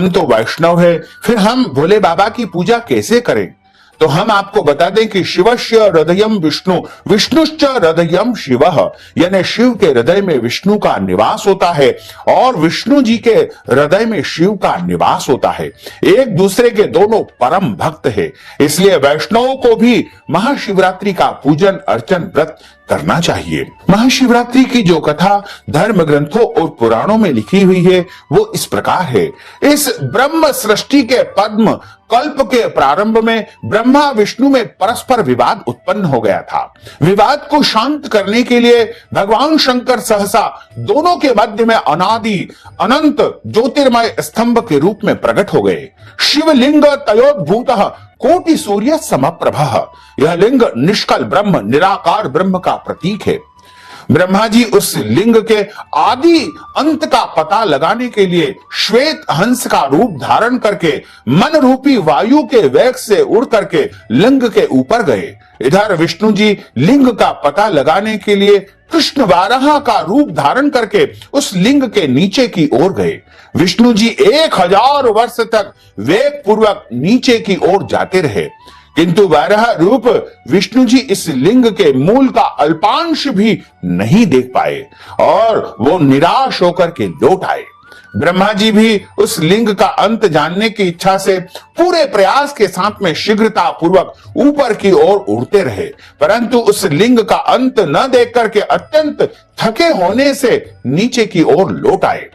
हम तो वैष्णव है, फिर हम भोले बाबा की पूजा कैसे करें? तो हम आपको बता दें कि शिवस्य हृदयम विष्णु, विष्णुश्च हृदयम शिव, यानी शिव के हृदय में विष्णु का निवास होता है और विष्णु जी के हृदय में शिव का निवास होता है। एक दूसरे के दोनों परम भक्त है। इसलिए वैष्णवों को भी महाशिवरात्रि का पूजन अर्चन व्रत करना चाहिए। महाशिवरात्रि की जो कथा धर्म ग्रंथों और पुराणों में लिखी हुई है वो इस प्रकार है। इस ब्रह्म सृष्टि के पद्म कल्प के प्रारंभ में ब्रह्मा विष्णु में परस्पर विवाद उत्पन्न हो गया था। विवाद को शांत करने के लिए भगवान शंकर सहसा दोनों के मध्य में अनादि अनंत ज्योतिर्मय स्तंभ के रूप में प्रकट हो गए। शिवलिंग तयोद्भूतः कोटि सूर्य समप्रभः, यह लिंग निष्कल ब्रह्म निराकार ब्रह्म का प्रतीक है। ब्रह्मा जी उस लिंग के आदि अंत का पता लगाने के लिए श्वेत हंस का रूप धारण करके मन रूपी वायु के वेग से उड़ करके लिंग के ऊपर गए। इधर विष्णु जी लिंग का पता लगाने के लिए कृष्ण वाराह का रूप धारण करके उस लिंग के नीचे की ओर गए। विष्णु जी 1000 वर्ष तक वेग पूर्वक नीचे की ओर जाते रहे, किंतु वाराह रूप विष्णु जी इस लिंग के मूल का अल्पांश भी नहीं देख पाए और वो निराश होकर के लौट आए। ब्रह्मा जी भी उस लिंग का अंत जानने की इच्छा से पूरे प्रयास के साथ में शीघ्रता पूर्वक ऊपर की ओर उड़ते रहे, परंतु उस लिंग का अंत न देख करके अत्यंत थके होने से नीचे की ओर लौट आए।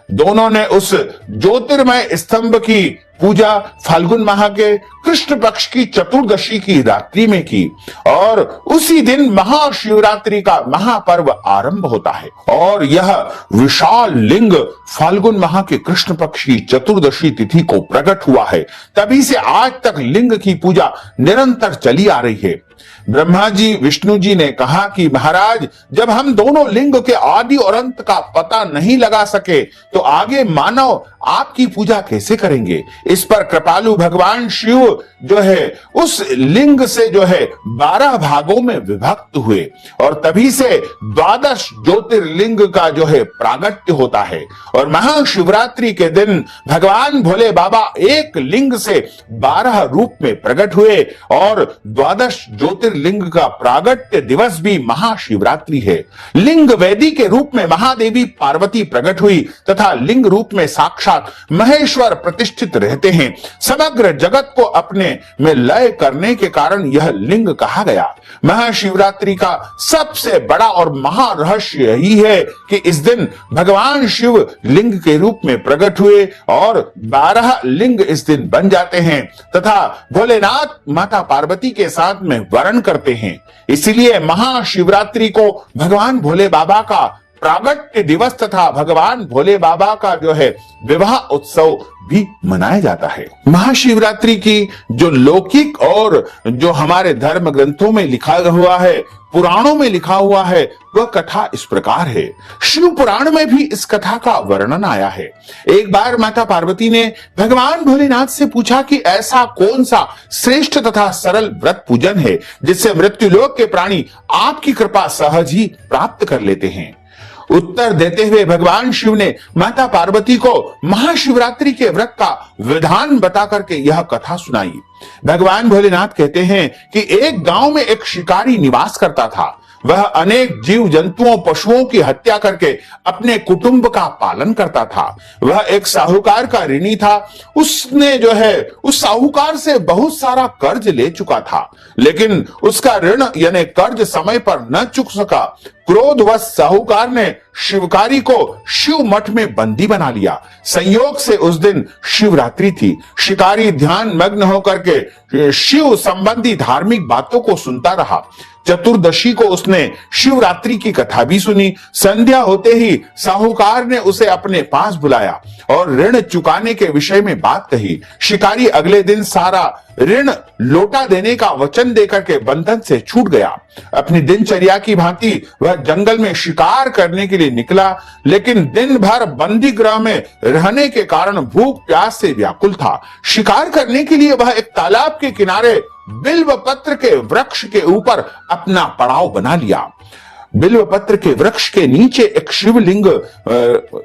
दोनों ने उस ज्योतिर्मय स्तंभ की पूजा फाल्गुन माह के कृष्ण पक्ष की चतुर्दशी की रात्रि में की और उसी दिन महाशिवरात्रि का महापर्व आरंभ होता है। और यह विशाल लिंग फाल्गुन माह के कृष्ण पक्ष की चतुर्दशी तिथि को प्रकट हुआ है। तभी से आज तक लिंग की पूजा निरंतर चली आ रही है। ब्रह्मा जी विष्णु जी ने कहा कि महाराज, जब हम दोनों लिंग के आदि और अंत का पता नहीं लगा सके तो आगे मानव आपकी पूजा कैसे करेंगे? इस पर कृपालु भगवान शिव जो है उस लिंग से जो है 12 भागों में विभक्त हुए और तभी से 12 ज्योतिर्लिंग का जो है प्रागट्य होता है। और महाशिवरात्रि के दिन भगवान भोले बाबा एक लिंग से 12 रूप में प्रकट हुए और 12 ज्योतिर्लिंग का प्रागट्य दिवस भी महाशिवरात्रि है। लिंग वेदी के रूप में महादेवी पार्वती प्रकट हुई तथा लिंग रूप में साक्षात महेश्वर प्रतिष्ठित रहते हैं। समग्र जगत को अपने में लय करने के कारण यह लिंग कहा गया। महाशिवरात्रि का सबसे बड़ा और महारहस्य यही है कि इस दिन भगवान शिव लिंग के रूप में प्रकट हुए और 12 लिंग इस दिन बन जाते हैं तथा भोलेनाथ माता पार्वती के साथ में वरण करते हैं। इसलिए महाशिवरात्रि को भगवान भोले बाबा का प्रागट्य दिवस तथा भगवान भोले बाबा का जो है विवाह उत्सव भी मनाया जाता है। महाशिवरात्रि की जो लौकिक और जो हमारे धर्म ग्रंथों में लिखा हुआ है, पुराणों में लिखा हुआ है, वह कथा इस प्रकार है। शिव पुराण में भी इस कथा का वर्णन आया है। एक बार माता पार्वती ने भगवान भोलेनाथ से पूछा कि ऐसा कौन सा श्रेष्ठ तथा सरल व्रत पूजन है जिससे मृत्युलोक के प्राणी आपकी कृपा सहज ही प्राप्त कर लेते हैं। उत्तर देते हुए भगवान शिव ने माता पार्वती को महाशिवरात्रि के व्रत का विधान बता करके यह कथा सुनाई। भगवान भोलेनाथ कहते हैं कि एक गांव में एक शिकारी निवास करता था। वह अनेक जीव जंतुओं पशुओं की हत्या करके अपने कुटुंब का पालन करता था। वह एक साहूकार का ऋणी था। उसने जो है उस साहूकार से बहुत सारा कर्ज ले चुका था, लेकिन उसका ऋण यानी कर्ज समय पर न चुक सका। क्रोधवश साहूकार ने शिवकारी को शिव मठ में बंदी बना लिया। संयोग से उस दिन शिवरात्रि थी। शिकारी ध्यान मग्न होकर के शिव संबंधी धार्मिक बातों को सुनता रहा। चतुर्दशी को उसने शिवरात्रि की कथा भी सुनी। संध्या होते ही साहूकार ने उसे अपने पास बुलाया और ऋण चुकाने के विषय में बात कही। शिकारी अगले दिन सारा ऋण लौटा देने का वचन देकर के बंधन से छूट गया। अपनी दिनचर्या की भांति वह जंगल में शिकार करने के लिए निकला, लेकिन दिन भर बंदी गृह में रहने के कारण भूख प्यास से व्याकुल था। शिकार करने के लिए वह एक तालाब के किनारे बिल्व पत्र के वृक्ष के ऊपर अपना पड़ाव बना लिया। बिल्व पत्र के वृक्ष के नीचे एक शिवलिंग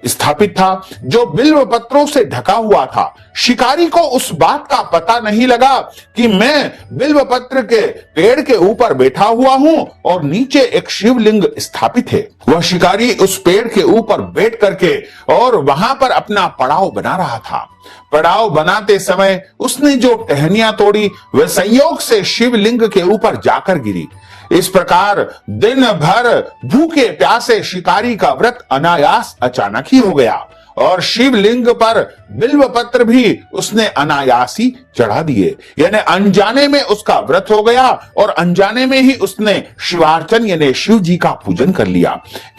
स्थापित था जो बिल्व पत्रों से ढका हुआ था। शिकारी को उस बात का पता नहीं लगा कि मैं बिल्व पत्र के पेड़ के ऊपर बैठा हुआ हूं और नीचे एक शिवलिंग स्थापित है। वह शिकारी उस पेड़ के ऊपर बैठ करके और वहां पर अपना पड़ाव बना रहा था। पड़ाव बनाते समय उसने जो टहनियां तोड़ी वह संयोग से शिवलिंग के ऊपर जाकर गिरी। इस प्रकार दिन भर भूखे प्यासे शिकारी का व्रत अनायास अचानक ही हो गया और शिवलिंग पर बिल्व पत्र भी उसने अनायासी चढ़ा दिए। यानी अनजाने में उसका व्रत हो गया और अनजाने में ही उसने शिवार्चन यानी शिव जी का पूजन कर लिया।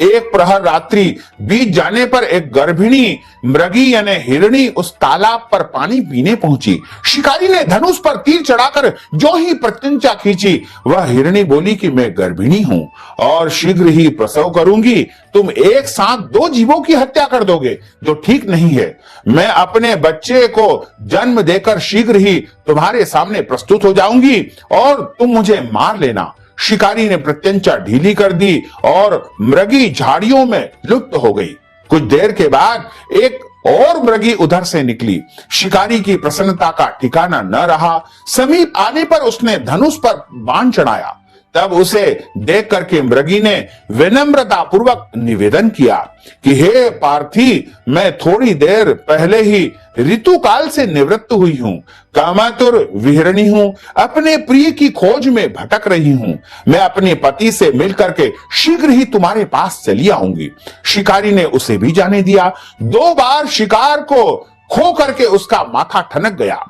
एक प्रहर रात्रि बीत जाने पर एक गर्भिणी मृगी यानी हिरणी उस तालाब पर पानी पीने पहुंची। शिकारी ने धनुष पर तीर चढ़ाकर जो ही प्रत्यंचा खींची, वह हिरणी बोली कि मैं गर्भिणी हूं और शीघ्र ही प्रसव करूंगी। तुम एक साथ 2 जीवों की हत्या कर दोगे, जो ठीक नहीं है। मैं अपने बच्चे को जन्म देकर शीघ्र ही तुम्हारे सामने प्रस्तुत हो जाऊंगी और तुम मुझे मार लेना। शिकारी ने प्रत्यंचा ढीली कर दी और मृगी झाड़ियों में लुप्त हो गई। कुछ देर के बाद एक और मृगी उधर से निकली। शिकारी की प्रसन्नता का ठिकाना न रहा। समीप आने पर उसने धनुष पर बाण चढ़ाया। तब उसे देख करके मृगी ने विनम्रता पूर्वक निवेदन किया कि हे पार्थी, मैं थोड़ी देर पहले ही ऋतु काल से निवृत्त हुई हूं, कामातुर विहरणी हूं, अपने प्रिय की खोज में भटक रही हूं। मैं अपने पति से मिलकर के शीघ्र ही तुम्हारे पास चली आऊंगी। शिकारी ने उसे भी जाने दिया। 2 बार शिकार को खो करके उसका माथा ठनक गया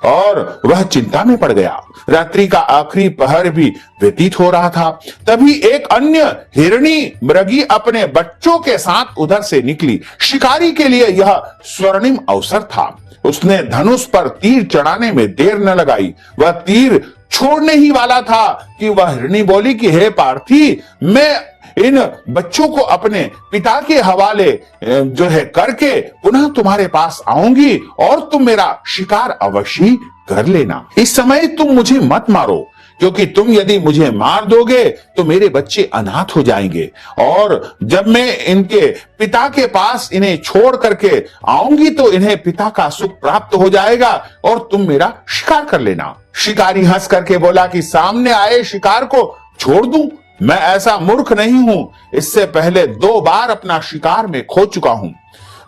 और वह चिंता में पड़ गया। रात्रि का आखिरी पहर भी व्यतीत हो रहा था। तभी एक अन्य हिरणी मृगी अपने बच्चों के साथ उधर से निकली। शिकारी के लिए यह स्वर्णिम अवसर था। उसने धनुष पर तीर चढ़ाने में देर न लगाई। वह तीर छोड़ने ही वाला था कि वह हिरणी बोली कि हे पार्थी, मैं इन बच्चों को अपने पिता के हवाले जो है करके पुनः तुम्हारे पास आऊंगी और तुम मेरा शिकार अवश्य कर लेना। इस समय तुम मुझे मत मारो, क्योंकि तुम यदि मुझे मार दोगे तो मेरे बच्चे अनाथ हो जाएंगे और जब मैं इनके पिता के पास इन्हें छोड़ करके आऊंगी तो इन्हें पिता का सुख प्राप्त हो जाएगा और तुम मेरा शिकार कर लेना। शिकारी हंस करके बोला कि सामने आए शिकार को छोड़ दूं? मैं ऐसा मूर्ख नहीं हूं। इससे पहले 2 बार अपना शिकार में खो चुका हूं।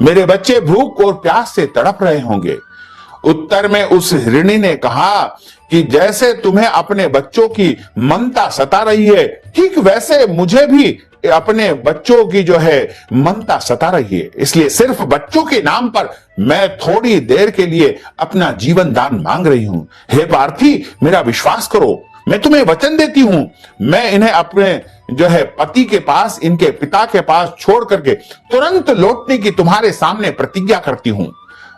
मेरे बच्चे भूख और प्यास से तड़प रहे होंगे। उत्तर में उस हिरणी ने कहा कि जैसे तुम्हें अपने बच्चों की ममता सता रही है, ठीक वैसे मुझे भी अपने बच्चों की जो है ममता सता रही है। इसलिए सिर्फ बच्चों के नाम पर मैं थोड़ी देर के लिए अपना जीवन दान मांग रही हूं। हे पार्थी, मेरा विश्वास करो, मैं तुम्हें वचन देती हूं, मैं इन्हें अपने जो है पति के पास, इनके पिता के पास छोड़ करके तुरंत लौटने की तुम्हारे सामने प्रतिज्ञा करती हूं।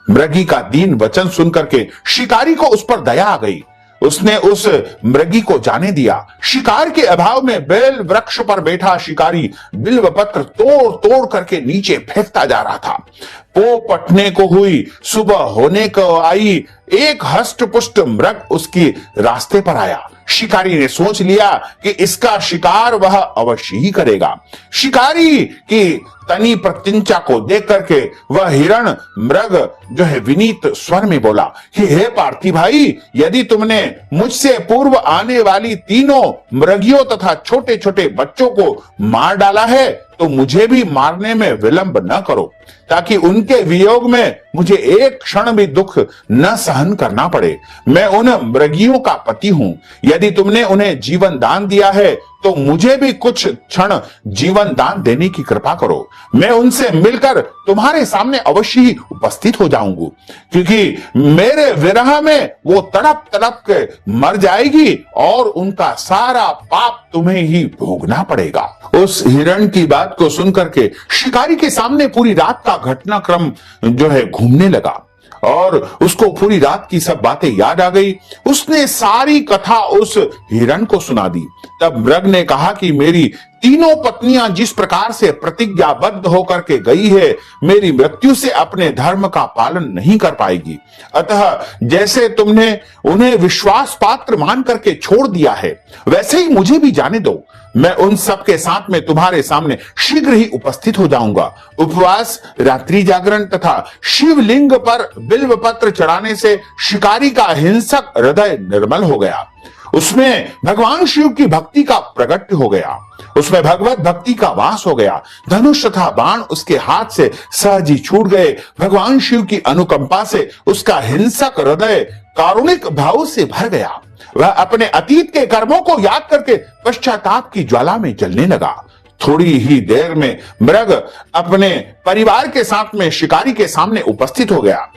मृगी का दीन वचन सुनकर के शिकारी को उस पर दया आ गई। उसने उस मृगी को जाने दिया। शिकार के अभाव में बेल वृक्ष पर बैठा शिकारी बिल्व पत्र तोड़ तोड़ करके नीचे फेंकता जा रहा था। पो पटने को हुई, सुबह होने को आई, एक हष्ट पुष्ट मृग उसकी रास्ते पर आया। शिकारी ने सोच लिया कि इसका शिकार वह अवश्य ही करेगा। शिकारी की तनी प्रत्यंचा को देख करके वह हिरण मृग जो है विनीत स्वर में बोला कि हे पार्थी भाई, यदि तुमने मुझसे पूर्व आने वाली 3 मृगियों तथा छोटे छोटे बच्चों को मार डाला है तो मुझे भी मारने में विलंब न करो, ताकि उनके वियोग में मुझे एक क्षण भी दुख न सहन करना पड़े। मैं उन मृगियों का पति हूं। यदि तुमने उन्हें जीवन दान दिया है तो मुझे भी कुछ क्षण जीवन दान देने की कृपा करो। मैं उनसे मिलकर तुम्हारे सामने अवश्य ही उपस्थित हो जाऊंगा, क्योंकि मेरे विरह में वो तड़प तड़प के मर जाएगी और उनका सारा पाप तुम्हें ही भोगना पड़ेगा। उस हिरण की बात को सुनकर के शिकारी के सामने पूरी रात का घटनाक्रम जो है घूमने लगा और उसको पूरी रात की सब बातें याद आ गई। उसने सारी कथा उस हिरण को सुना दी। तब मृग ने कहा कि मेरी तीनों पत्नियां जिस प्रकार से प्रतिज्ञाबद्ध होकर के गई है, मेरी मृत्यु से अपने धर्म का पालन नहीं कर पाएगी। अतः जैसे तुमने उन्हें विश्वास पात्र मान करके छोड़ दिया है, वैसे ही मुझे भी जाने दो। मैं उन सब के साथ में तुम्हारे सामने शीघ्र ही उपस्थित हो जाऊंगा। उपवास, रात्रि जागरण तथा शिवलिंग पर बिल्व पत्र चढ़ाने से शिकारी का हिंसक हृदय निर्मल हो गया। उसमें भगवान शिव की भक्ति का प्रकट हो गया, उसमें भगवत भक्ति का वास हो गया। धनुष तथा बाण उसके हाथ से सहज ही छूट गए। भगवान शिव की अनुकंपा से उसका हिंसक हृदय कारुणिक भाव से भर गया। वह अपने अतीत के कर्मों को याद करके पश्चाताप की ज्वाला में जलने लगा। थोड़ी ही देर में मृग अपने परिवार के साथ में शिकारी के सामने उपस्थित हो गया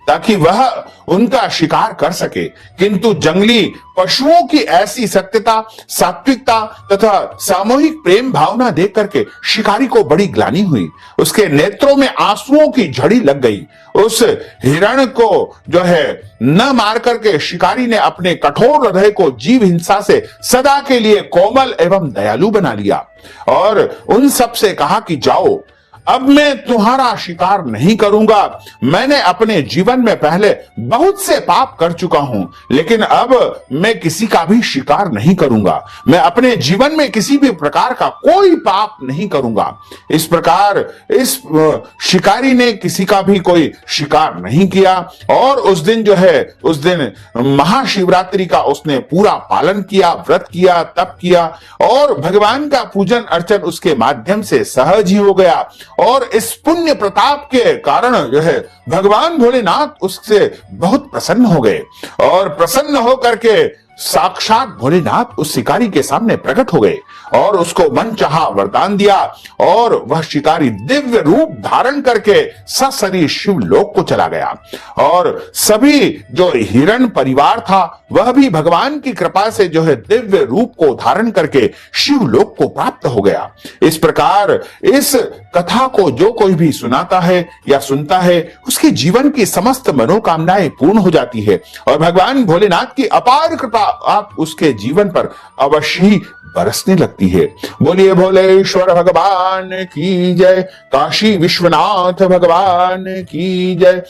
ताकि वह उनका शिकार कर सके, किंतु जंगली पशुओं की ऐसी सत्यता, सात्विकता तथा सामूहिक प्रेम भावना देख करके शिकारी को बड़ी ग्लानि हुई। उसके नेत्रों में आंसुओं की झड़ी लग गई। उस हिरण को जो है न मार करके शिकारी ने अपने कठोर हृदय को जीव हिंसा से सदा के लिए कोमल एवं दयालु बना लिया और उन सब से कहा कि जाओ, अब मैं तुम्हारा शिकार नहीं करूंगा। मैंने अपने जीवन में पहले बहुत से पाप कर चुका हूं, लेकिन अब मैं किसी का भी शिकार नहीं करूंगा। मैं अपने जीवन में किसी भी प्रकार का कोई पाप नहीं करूंगा। इस प्रकार इस शिकारी ने किसी का भी कोई शिकार नहीं किया और उस दिन जो है, उस दिन महाशिवरात्रि का उसने पूरा पालन किया, व्रत किया, तप किया और भगवान का पूजन अर्चन उसके माध्यम से सहज ही हो गया। और इस पुण्य प्रताप के कारण जो है भगवान भोलेनाथ उससे बहुत प्रसन्न हो गए और प्रसन्न होकर के साक्षात भोलेनाथ उस शिकारी के सामने प्रकट हो गए और उसको मनचाहा वरदान दिया और वह शिकारी दिव्य रूप धारण करके सशरीर शिवलोक को चला गया। और सभी जो हिरण परिवार था वह भी भगवान की कृपा से जो है दिव्य रूप को धारण करके शिवलोक को प्राप्त हो गया। इस प्रकार इस कथा को जो कोई भी सुनाता है या सुनता है, उसके जीवन की समस्त मनोकामनाएं पूर्ण हो जाती है और भगवान भोलेनाथ की अपार कृपा आप उसके जीवन पर अवश्य ही बरसने लगती है। बोलिए भोलेश्वर भगवान की जय, काशी विश्वनाथ भगवान की जय।